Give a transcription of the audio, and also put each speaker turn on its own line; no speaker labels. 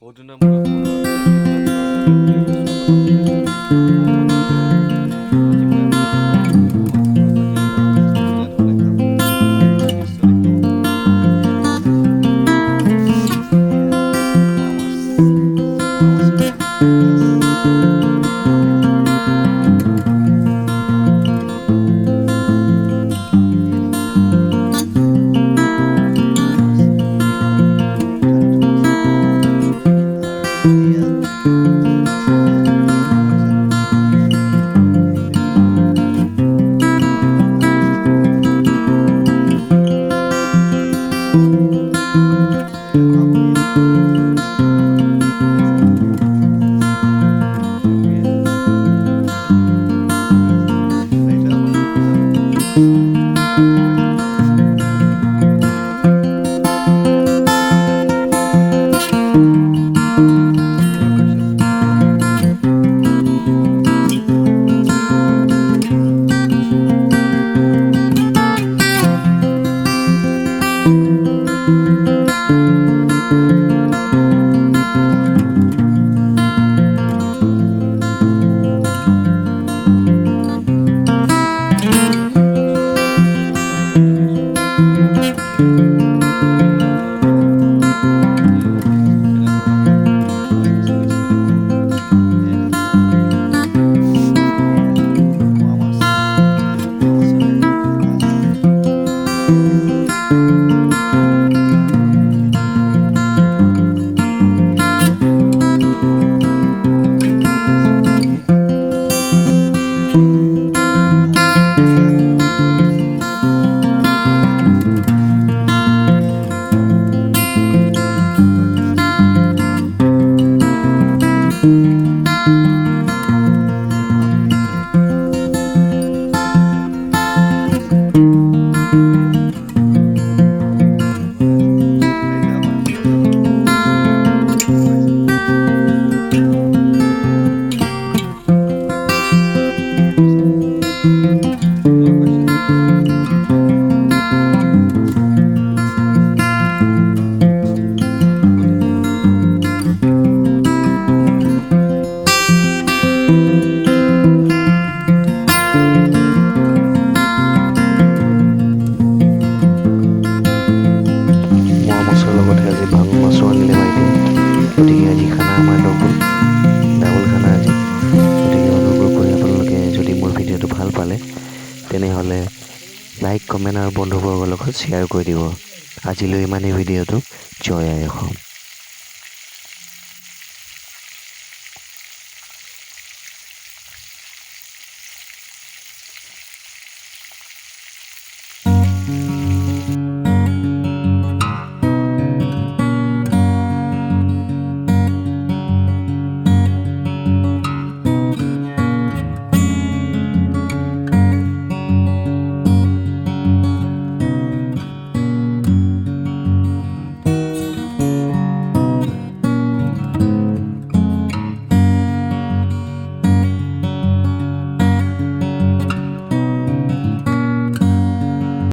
বহুদিনৰ মূৰত পুনৰ এটা ভিডিঅ'ত আজি মই আপোনালোকক গতিকে আজি খানা আমাৰ ডবল খানা আজি। গতিকে অনুগ্ৰহ কৰি আপোনালোকে যদি মোৰ ভিডিঅ'টো ভাল পালে তেনেহ'লে লাইক কমেণ্ট আৰু বন্ধুবৰ্গৰ লগত শ্বেয়াৰ কৰি দিব। আজিলৈ ইমানেই ভিডিঅ'টো। জয় আই অসম।